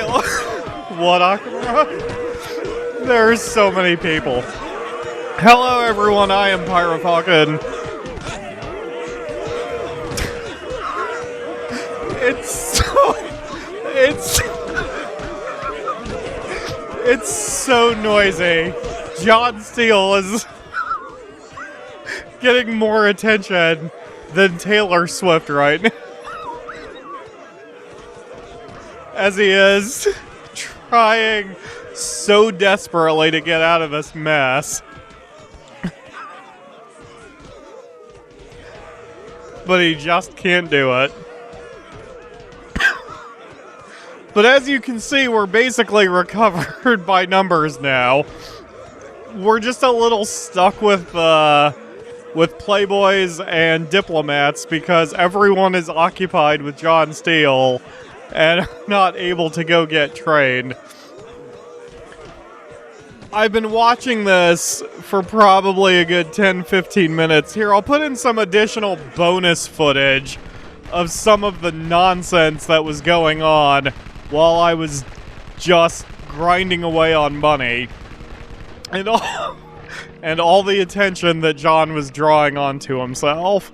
What, Akira? There's so many people. Hello, everyone. I am PyroFalkon. It's so noisy. John Steele is getting more attention than Taylor Swift right now. As he is trying so desperately to get out of this mess. But he just can't do it. But as you can see, we're basically recovered by numbers now. We're just a little stuck with playboys and diplomats because everyone is occupied with John Steele and not able to go get trained. I've been watching this for probably a good 10-15 minutes. Here, I'll put in some additional bonus footage of some of the nonsense that was going on while I was just grinding away on money. And all the attention that John was drawing onto himself.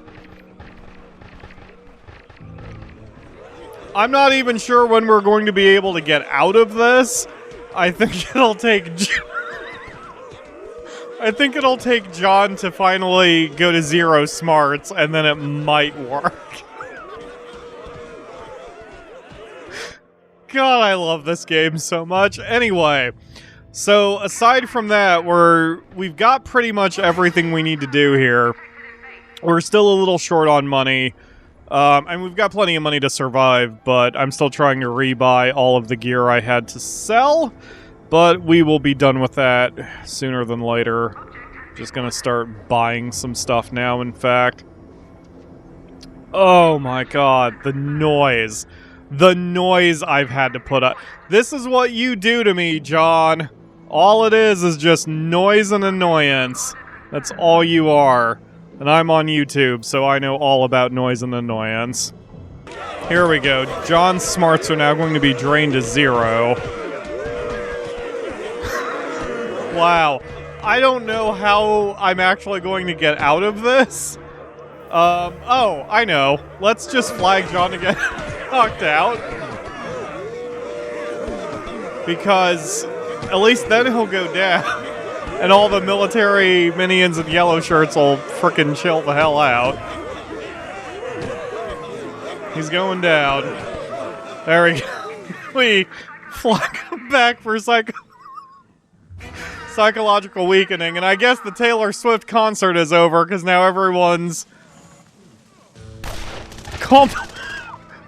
I'm not even sure when we're going to be able to get out of this. I think it'll take John to finally go to 0 smarts, and then it might work. God, I love this game so much. Anyway, so aside from that, we've got pretty much everything we need to do here. We're still a little short on money. And we've got plenty of money to survive, but I'm still trying to rebuy all of the gear I had to sell. But we will be done with that sooner than later. Just gonna start buying some stuff now, in fact. Oh my god, the noise. The noise I've had to put up. This is what you do to me, John. All it is just noise and annoyance. That's all you are. And I'm on YouTube, so I know all about noise and annoyance. Here we go. John's smarts are now going to be drained to 0. Wow. I don't know how I'm actually going to get out of this. Oh, I know. Let's just flag John to get knocked out. Because at least then he'll go down. And all the military minions and yellow shirts will frickin' chill the hell out. He's going down. There we go. We flag him back for psychological weakening. And I guess the Taylor Swift concert is over, because now everyone's...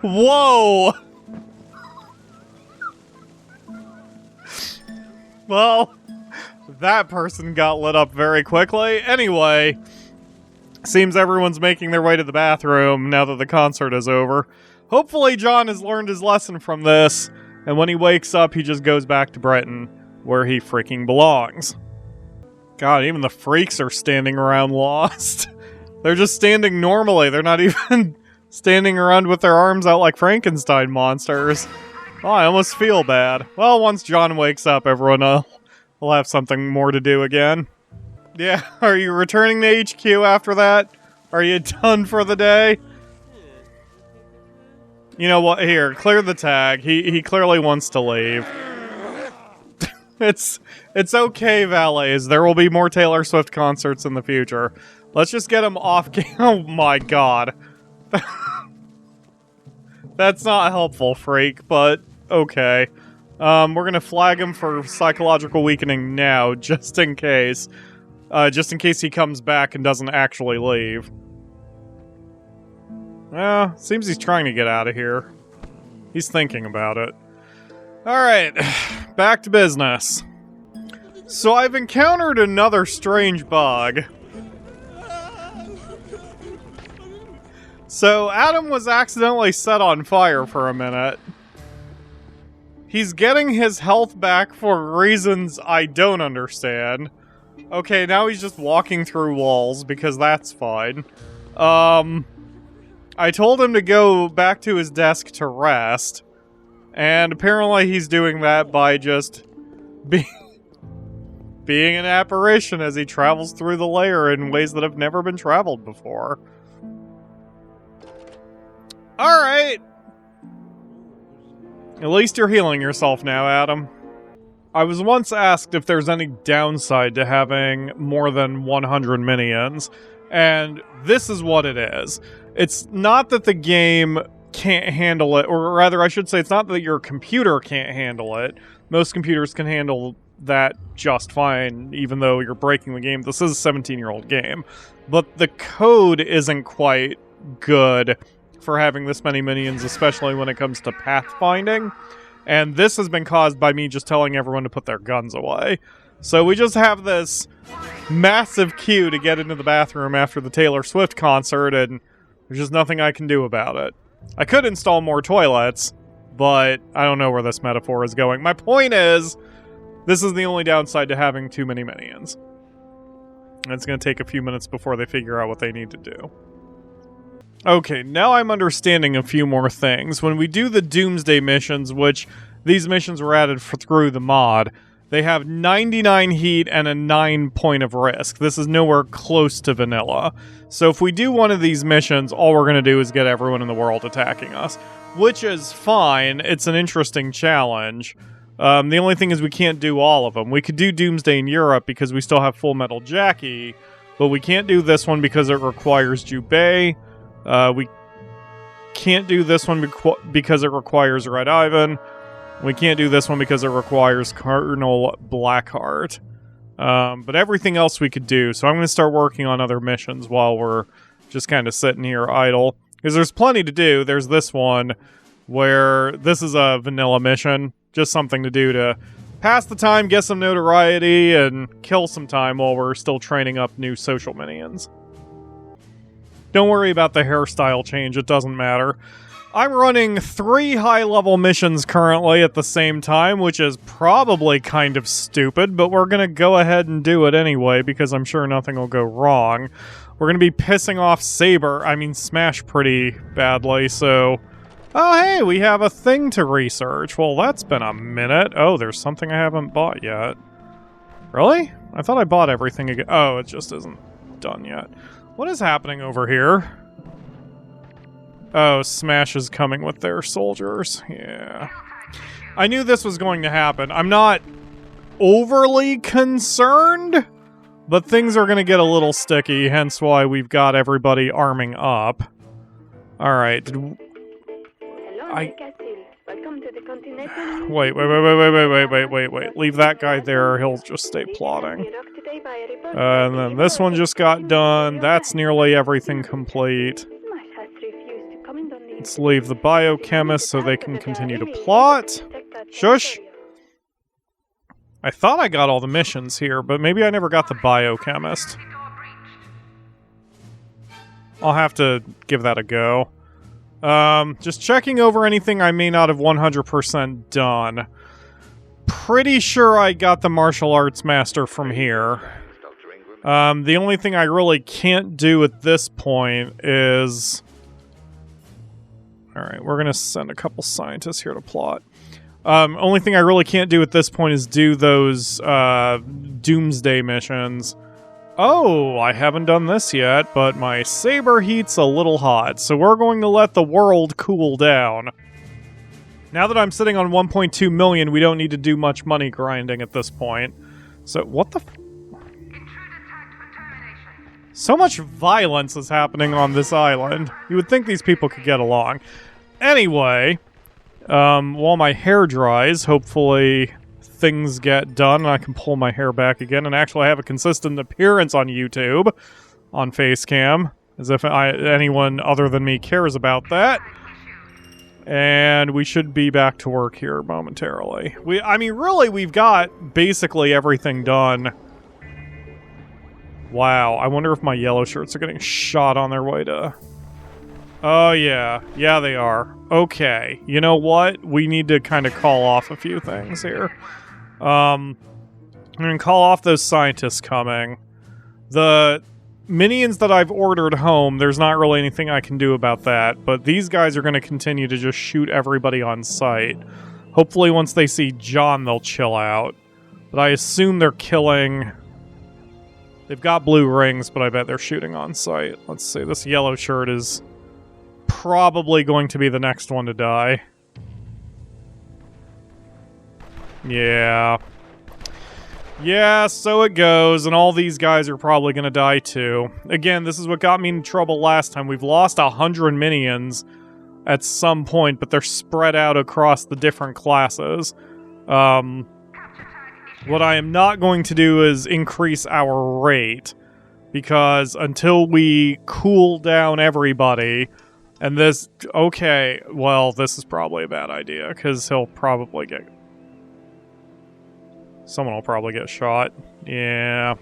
Whoa! Well... that person got lit up very quickly. Anyway, seems everyone's making their way to the bathroom now that the concert is over. Hopefully John has learned his lesson from this, and when he wakes up, he just goes back to Britain, where he freaking belongs. God, even the freaks are standing around lost. They're just standing normally. They're not even standing around with their arms out like Frankenstein monsters. Oh, I almost feel bad. Well, once John wakes up, everyone will have something more to do again. Yeah, are you returning to HQ after that? Are you done for the day? You know what? Here, clear the tag. He clearly wants to leave. It's okay, valets. There will be more Taylor Swift concerts in the future. Let's just get him off game. Oh my god. That's not helpful, freak, but okay. We're gonna flag him for psychological weakening now, just in case. Just in case he comes back and doesn't actually leave. Seems he's trying to get out of here. He's thinking about it. Alright, back to business. So I've encountered another strange bug. So Adam was accidentally set on fire for a minute. He's getting his health back for reasons I don't understand. Okay, now he's just walking through walls, because that's fine. I told him to go back to his desk to rest. And apparently he's doing that by just being an apparition as he travels through the layer in ways that have never been traveled before. Alright. At least you're healing yourself now, Adam. I was once asked if there's any downside to having more than 100 minions, and this is what it is. It's not that the game can't handle it, or rather I should say it's not that your computer can't handle it. Most computers can handle that just fine, even though you're breaking the game. This is a 17-year-old game. But the code isn't quite good for having this many minions, especially when it comes to pathfinding. And this has been caused by me just telling everyone to put their guns away. So we just have this massive queue to get into the bathroom after the Taylor Swift concert, and there's just nothing I can do about it. I could install more toilets, but I don't know where this metaphor is going. My point is, this is the only downside to having too many minions. And it's going to take a few minutes before they figure out what they need to do. Okay, now I'm understanding a few more things. When we do the Doomsday missions, which these missions were added through the mod, they have 99 heat and a 9 point of risk. This is nowhere close to vanilla. So if we do one of these missions, all we're going to do is get everyone in the world attacking us. Which is fine. It's an interesting challenge. The only thing is we can't do all of them. We could do Doomsday in Europe because we still have Full Metal Jackie, but we can't do this one because it requires Jubei. We can't do this one because it requires Red Ivan. We can't do this one because it requires Colonel Blackheart. But everything else we could do. So I'm going to start working on other missions while we're just kind of sitting here idle. Because there's plenty to do. There's this one where this is a vanilla mission. Just something to do to pass the time, get some notoriety, and kill some time while we're still training up new social minions. Don't worry about the hairstyle change, it doesn't matter. I'm running 3 high-level missions currently at the same time, which is probably kind of stupid, but we're gonna go ahead and do it anyway, because I'm sure nothing will go wrong. We're gonna be pissing off Smash pretty badly, so... Oh, hey, we have a thing to research. Well, that's been a minute. Oh, there's something I haven't bought yet. Really? I thought I bought everything again. Oh, it just isn't done yet. What is happening over here? Oh, Smash is coming with their soldiers. Yeah. I knew this was going to happen. I'm not overly concerned, but things are going to get a little sticky, hence why we've got everybody arming up. Alright. Wait. Leave that guy there. He'll just stay plotting. And then this one just got done. That's nearly everything complete. Let's leave the biochemist so they can continue to plot. Shush! I thought I got all the missions here, but maybe I never got the biochemist. I'll have to give that a go. Just checking over anything I may not have 100% done. Pretty sure I got the martial arts master from here. The only thing I really can't do at this point is... Alright, we're gonna send a couple scientists here to plot. Only thing I really can't do at this point is do those, Doomsday missions. Oh, I haven't done this yet, but my saber heat's a little hot, so we're going to let the world cool down. Now that I'm sitting on 1.2 million, we don't need to do much money grinding at this point. So, what the So much violence is happening on this island. You would think these people could get along. Anyway, while my hair dries, hopefully things get done and I can pull my hair back again and actually have a consistent appearance on YouTube, on Facecam, as if anyone other than me cares about that. And we should be back to work here momentarily. Really, we've got basically everything done. Wow, I wonder if my yellow shirts are getting shot on their way to... Oh, yeah. Yeah, they are. Okay. You know what? We need to kind of call off a few things here. I'm going to call off those scientists coming. The minions that I've ordered home, there's not really anything I can do about that, but these guys are going to continue to just shoot everybody on sight. Hopefully once they see John, they'll chill out. But I assume they're killing... They've got blue rings, but I bet they're shooting on sight. Let's see, this yellow shirt is probably going to be the next one to die. Yeah. Yeah, so it goes, and all these guys are probably going to die too. Again, this is what got me in trouble last time. We've lost 100 minions at some point, but they're spread out across the different classes. What I am not going to do is increase our rate, because until we cool down everybody, and this... Okay, well, this is probably a bad idea, because he'll probably get... Someone will probably get shot. Yeah.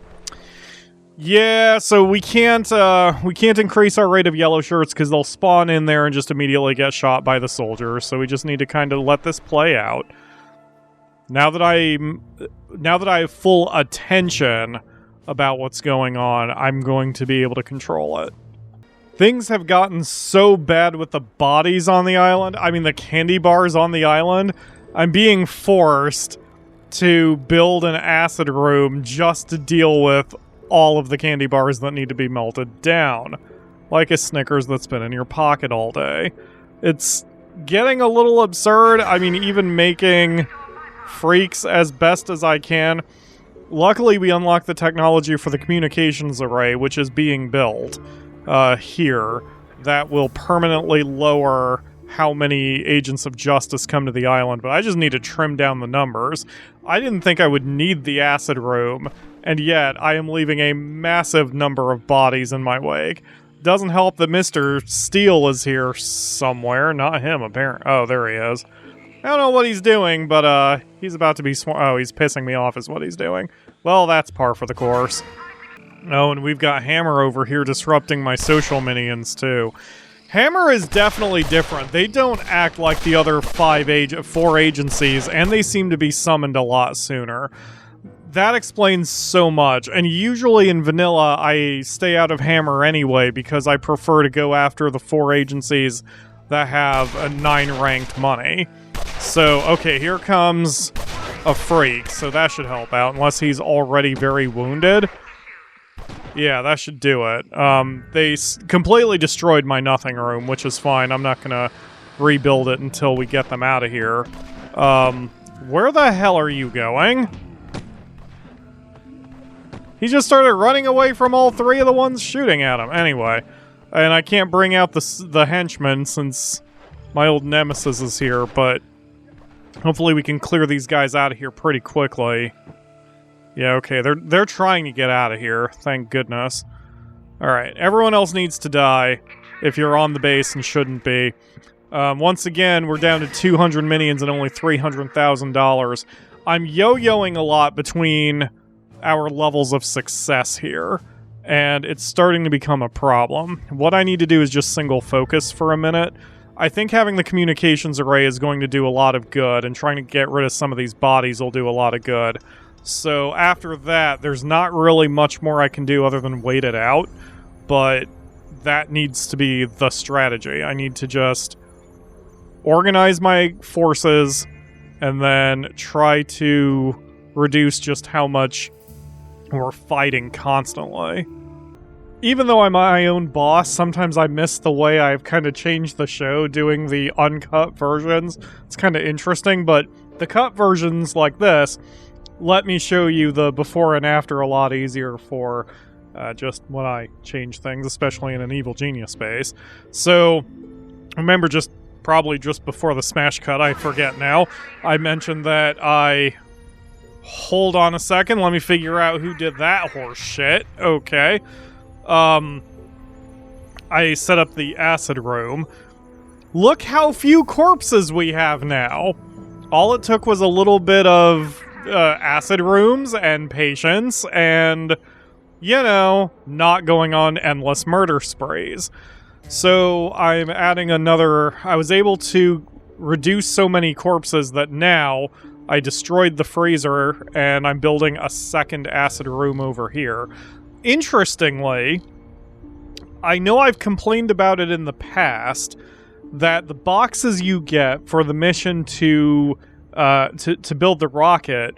Yeah, so we can't increase our rate of yellow shirts because they'll spawn in there and just immediately get shot by the soldiers. So we just need to kind of let this play out. Now that I have full attention about what's going on, I'm going to be able to control it. Things have gotten so bad with the bodies on the island. I mean, the candy bars on the island. I'm being forced to build an acid room just to deal with all of the candy bars that need to be melted down. Like a Snickers that's been in your pocket all day. It's getting a little absurd. I mean, even making freaks as best as I can. Luckily, we unlocked the technology for the communications array, which is being built here. That will permanently lower how many agents of justice come to the island, but I just need to trim down the numbers. I didn't think I would need the acid room, and yet I am leaving a massive number of bodies in my wake. Doesn't help that Mr. Steele is here somewhere. Not him, apparently. Oh, there he is. I don't know what he's doing, but he's about to be oh, he's pissing me off is what he's doing. Well, that's par for the course. Oh, and we've got Hammer over here disrupting my social minions, too. Hammer is definitely different. They don't act like the other four agencies, and they seem to be summoned a lot sooner. That explains so much, and usually in vanilla, I stay out of Hammer anyway, because I prefer to go after the 4 agencies that have a 9-ranked money. So, okay, here comes a freak, so that should help out, unless he's already very wounded. Yeah, that should do it. They completely destroyed my nothing room, which is fine. I'm not gonna rebuild it until we get them out of here. Where the hell are you going? He just started running away from all 3 of the ones shooting at him. Anyway, and I can't bring out the henchmen since my old nemesis is here, but hopefully we can clear these guys out of here pretty quickly. Yeah, okay, they're trying to get out of here, thank goodness. Alright, everyone else needs to die if you're on the base and shouldn't be. Once again, we're down to 200 minions and only $300,000. I'm yo-yoing a lot between our levels of success here, and it's starting to become a problem. What I need to do is just single focus for a minute. I think having the communications array is going to do a lot of good, and trying to get rid of some of these bodies will do a lot of good. So after that, there's not really much more I can do other than wait it out, but that needs to be the strategy. I need to just organize my forces and then try to reduce just how much we're fighting constantly. Even though I'm my own boss, sometimes I miss the way I've kind of changed the show doing the uncut versions. It's kind of interesting, but the cut versions like this let me show you the before and after a lot easier for just when I change things, especially in an Evil Genius space. So, remember probably just before the smash cut, I forget now, I mentioned that hold on a second, let me figure out who did that horse shit. Okay. I set up the acid room. Look how few corpses we have now. All it took was a little bit of acid rooms and patience and, you know, not going on endless murder sprees. So I'm adding another... I was able to reduce so many corpses that now I destroyed the freezer and I'm building a second acid room over here. interestingly, I know I've complained about it in the past, that the boxes you get for the mission to build the rocket,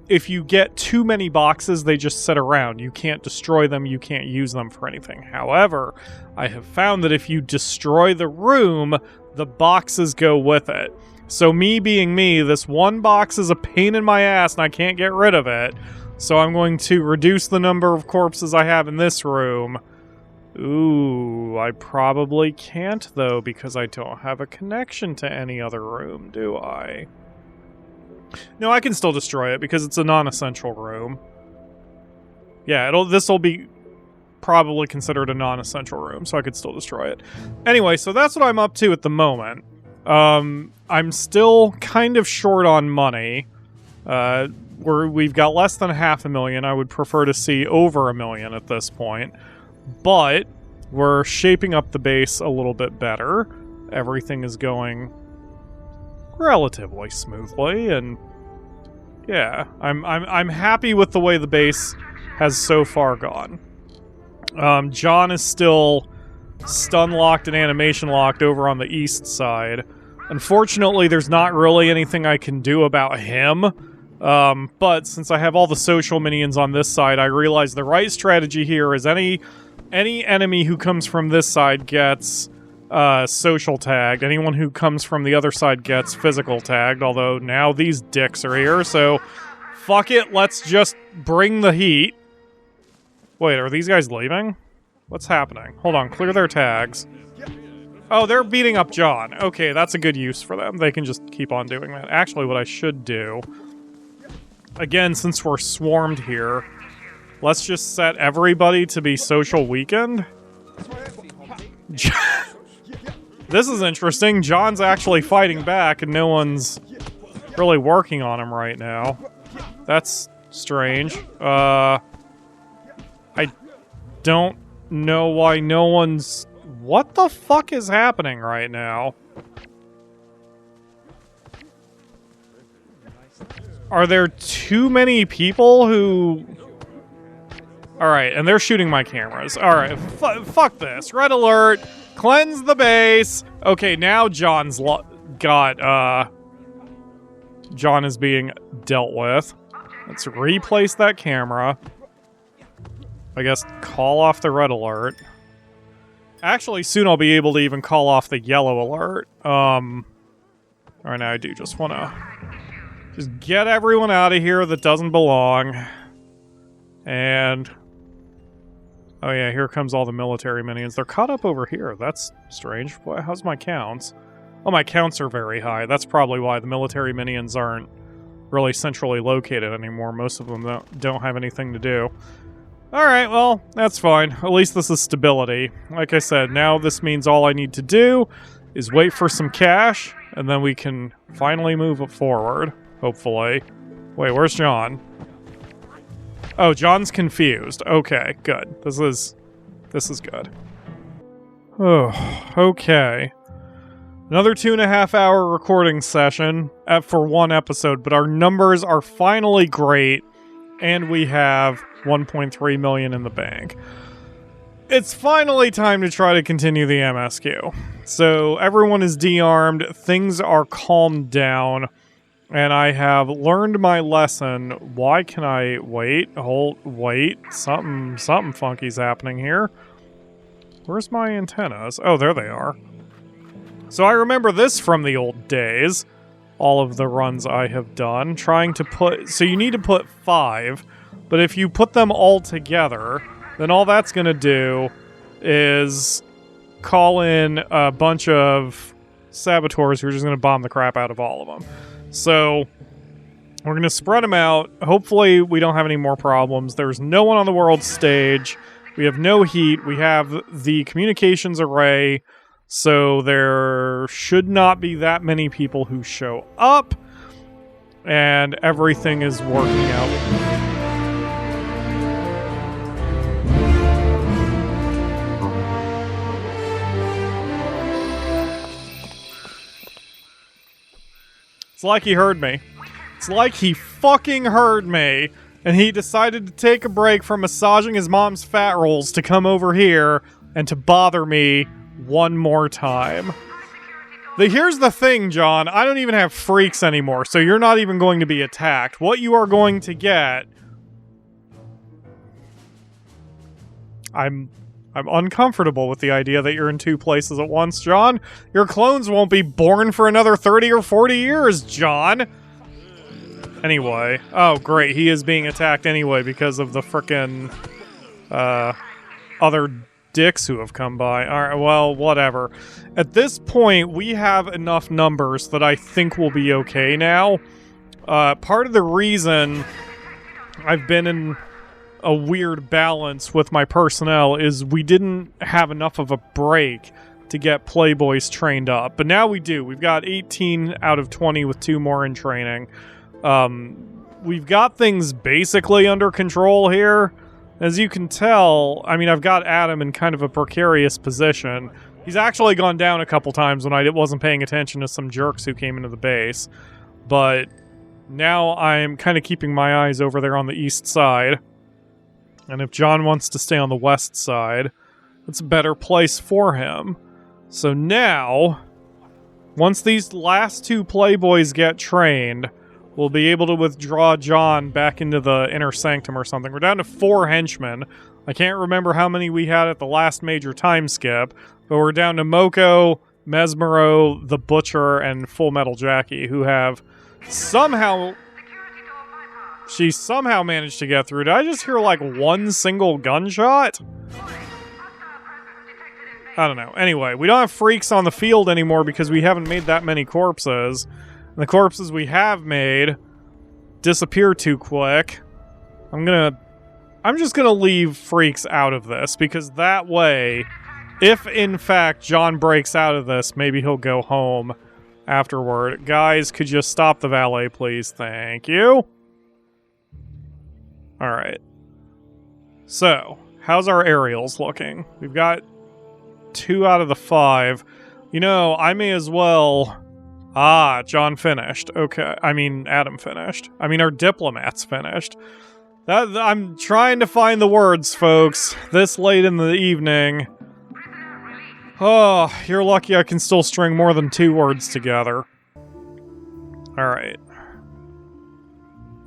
if you get too many boxes, they just sit around. You can't destroy them, you can't use them for anything. However, I have found that if you destroy the room, the boxes go with it. So me being me, this one box is a pain in my ass and I can't get rid of it. So I'm going to reduce the number of corpses I have in this room. Ooh, I probably can't though, because I don't have a connection to any other room, do I? No, I can still destroy it because it's a non-essential room. Yeah, this'll be probably considered a non-essential room, so I could still destroy it. Anyway, so that's what I'm up to at the moment. I'm still kind of short on money. We've got less than $500,000. I would prefer to see over $1 million at this point. But we're shaping up the base a little bit better. Everything is going relatively smoothly, and yeah, I'm happy with the way the base has so far gone. John is still stun locked and animation locked over on the east side. Unfortunately, there's not really anything I can do about him. But since I have all the social minions on this side, I realize the right strategy here is any enemy who comes from this side gets social tagged. Anyone who comes from the other side gets physical tagged, although now these dicks are here, so fuck it, let's just bring the heat. Wait, are these guys leaving? What's happening? Hold on, clear their tags. Oh, they're beating up John. Okay, that's a good use for them. They can just keep on doing that. Actually, what I should do, again, since we're swarmed here, let's just set everybody to be social weekend. This is interesting. John's actually fighting back and no one's really working on him right now. That's strange. I don't know why no one's... What the fuck is happening right now? Are there too many people who... Alright, and they're shooting my cameras. Alright, fuck this. Red alert! Cleanse the base! Okay, now John's John is being dealt with. Let's replace that camera. I guess call off the red alert. Actually, soon I'll be able to even call off the yellow alert. Alright, now I do just want to just get everyone out of here that doesn't belong. And... oh yeah, here comes all the military minions. They're caught up over here. That's strange. How's my counts? Oh, my counts are very high. That's probably why the military minions aren't really centrally located anymore. Most of them don't have anything to do. Alright, well, that's fine. At least this is stability. Like I said, now this means all I need to do is wait for some cash, and then we can finally move it forward, hopefully. Wait, where's John? Oh, John's confused. Okay, good. This is good. Oh, okay. Another 2.5 hour recording session for one episode, but our numbers are finally great, and we have 1.3 million in the bank. It's finally time to try to continue the MSQ. So everyone is de-armed, things are calmed down, and I have learned my lesson. Why can I wait? Wait. Something funky's happening here. Where's my antennas? Oh, there they are. So I remember this from the old days. All of the runs I have done. Trying to put... so you need to put 5, but if you put them all together, then all that's going to do is call in a bunch of saboteurs who are just going to bomb the crap out of all of them. So, we're going to spread them out. Hopefully, we don't have any more problems. There's no one on the world stage. We have no heat. We have the communications array. So, there should not be that many people who show up. And everything is working out. It's like he heard me. It's like he fucking heard me. and he decided to take a break from massaging his mom's fat rolls to come over here and to bother me one more time. Here's the thing, John. I don't even have freaks anymore, so you're not even going to be attacked. What you are going to get... I'm uncomfortable with the idea that you're in two places at once, John. Your clones won't be born for another 30 or 40 years, John. Anyway. Oh, great. He is being attacked anyway because of the frickin' other dicks who have come by. Alright, well, whatever. At this point, we have enough numbers that I think we'll be okay now. Part of the reason I've been in a weird balance with my personnel is we didn't have enough of a break to get Playboys trained up. But now we do. We've got 18 out of 20 with 2 more in training. We've got things basically under control here. As you can tell, I mean, I've got Adam in kind of a precarious position. He's actually gone down a couple times when I wasn't paying attention to some jerks who came into the base. But now I'm kind of keeping my eyes over there on the east side. And if John wants to stay on the west side, it's a better place for him. So now, once these last 2 Playboys get trained, we'll be able to withdraw John back into the inner sanctum or something. We're down to 4 henchmen. I can't remember how many we had at the last major time skip, but we're down to Moko, Mesmero, the Butcher, and Full Metal Jackie, who have somehow... She somehow managed to get through. Did I just hear, like, one single gunshot? I don't know. Anyway, we don't have freaks on the field anymore because we haven't made that many corpses. And the corpses we have made disappear too quick. I'm just gonna leave freaks out of this, because that way, if in fact John breaks out of this, maybe he'll go home afterward. Guys, could you stop the valet, please? Thank you. Alright. So, how's our aerials looking? We've got 2 out of the 5. You know, I may as well... Ah, John finished. Okay, I mean, Adam finished. I mean, our diplomat's finished. I'm trying to find the words, folks, this late in the evening. Oh, you're lucky I can still string more than 2 words together. Alright.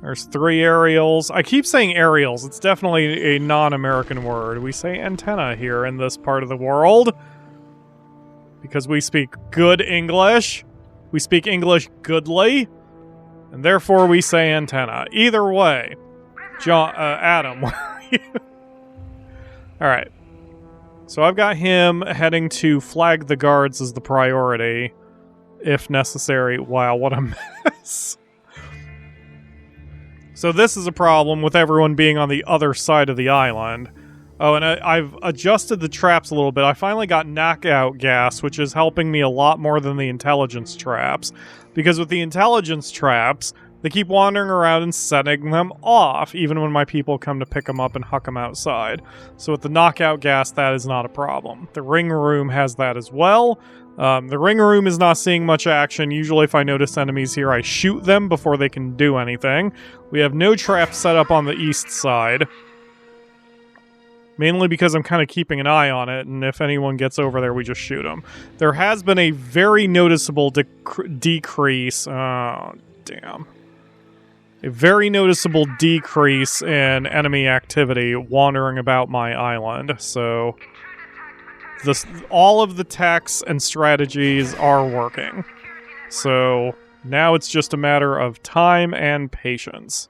There's 3 aerials. I keep saying aerials. It's definitely a non-American word. We say antenna here in this part of the world. Because we speak good English. We speak English goodly. And therefore we say antenna. Either way. Adam. Alright. So I've got him heading to flag the guards as the priority. If necessary. Wow, what a mess. So this is a problem with everyone being on the other side of the island. Oh, and I've adjusted the traps a little bit. I finally got knockout gas, which is helping me a lot more than the intelligence traps. Because with the intelligence traps, they keep wandering around and setting them off, even when my people come to pick them up and huck them outside. So with the knockout gas, that is not a problem. The ring room has that as well. The ring room is not seeing much action. Usually if I notice enemies here, I shoot them before they can do anything. We have no traps set up on the east side. Mainly because I'm kind of keeping an eye on it, and if anyone gets over there, we just shoot them. There has been a very noticeable decrease... Oh, damn. A very noticeable decrease in enemy activity wandering about my island, so... all of the techs and strategies are working. So now it's just a matter of time and patience,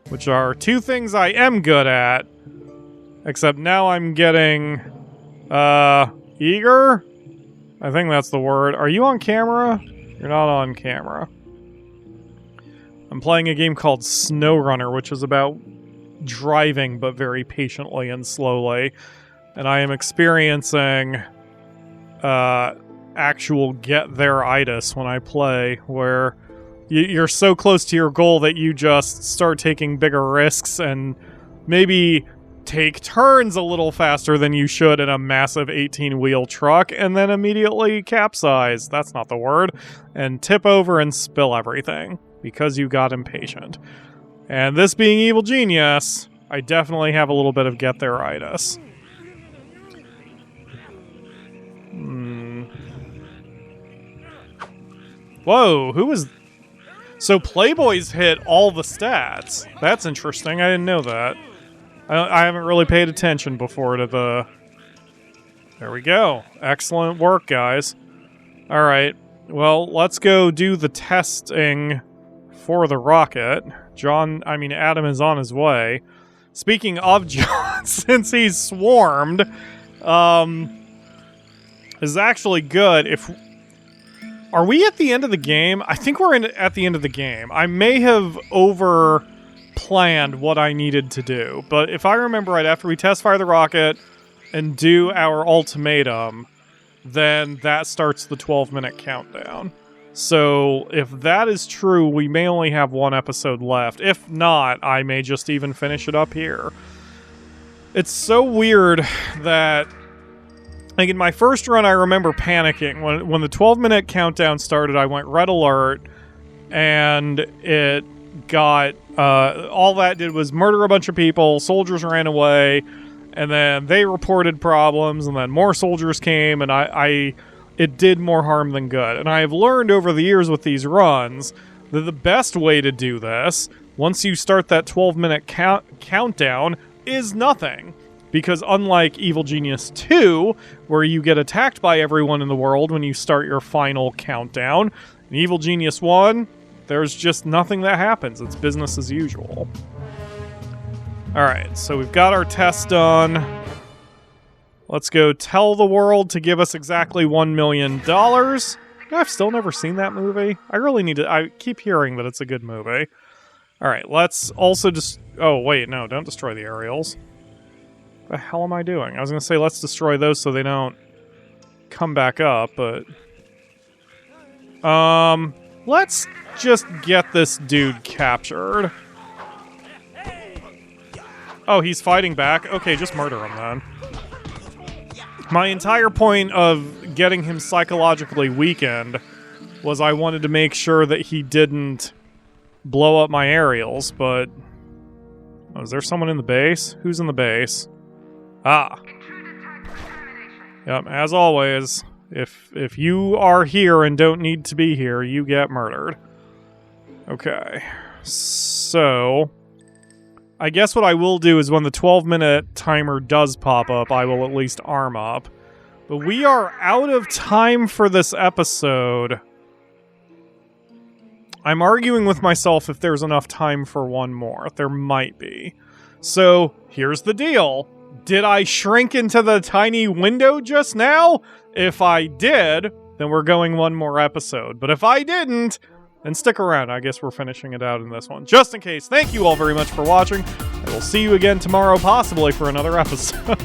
which are 2 things I am good at, except now I'm getting, eager? I think that's the word. Are you on camera? You're not on camera. I'm playing a game called SnowRunner, which is about driving, but very patiently and slowly. And I am experiencing actual get-there-itis when I play, where you're so close to your goal that you just start taking bigger risks and maybe take turns a little faster than you should in a massive 18-wheel truck, and then immediately capsize, that's not the word, and tip over and spill everything, because you got impatient. And this being Evil Genius, I definitely have a little bit of get there-itis. Whoa, who was... So Playboy's hit all the stats. That's interesting. I didn't know that. I haven't really paid attention before to the... There we go. Excellent work, guys. All right. Well, let's go do the testing for the rocket. Adam is on his way. Speaking of John, since he's swarmed, is actually good if... Are we at the end of the game? I think we're at the end of the game. I may have over-planned what I needed to do, but if I remember right, after we test fire the rocket and do our ultimatum, then that starts the 12-minute countdown. So if that is true, we may only have one episode left. If not, I may just even finish it up here. It's so weird that... Like, in my first run, I remember panicking. When the 12-minute countdown started, I went red alert, and it got... all that did was murder a bunch of people, soldiers ran away, and then they reported problems, and then more soldiers came, and it did more harm than good. And I have learned over the years with these runs that the best way to do this, once you start that 12-minute countdown, is nothing. Because unlike Evil Genius 2, where you get attacked by everyone in the world when you start your final countdown, in Evil Genius 1, there's just nothing that happens. It's business as usual. Alright, so we've got our test done. Let's go tell the world to give us exactly $1 million. I've still never seen that movie. I really need to... I keep hearing that it's a good movie. Alright, let's also just... Oh, wait, no, don't destroy the aerials. What the hell am I doing? I was going to say let's destroy those so they don't come back up, but... Let's just get this dude captured. Oh, he's fighting back? Okay, just murder him then. My entire point of getting him psychologically weakened was I wanted to make sure that he didn't blow up my aerials, but... Oh, is there someone in the base? Who's in the base? Ah. Yep, as always, if you are here and don't need to be here, you get murdered. Okay. So, I guess what I will do is when the 12-minute timer does pop up, I will at least arm up. But we are out of time for this episode. I'm arguing with myself if there's enough time for one more. There might be. So, here's the deal. Did I shrink into the tiny window just now? If I did, then we're going one more episode. But if I didn't, then stick around. I guess we're finishing it out in this one. Just in case, thank you all very much for watching. I will see you again tomorrow, possibly for another episode.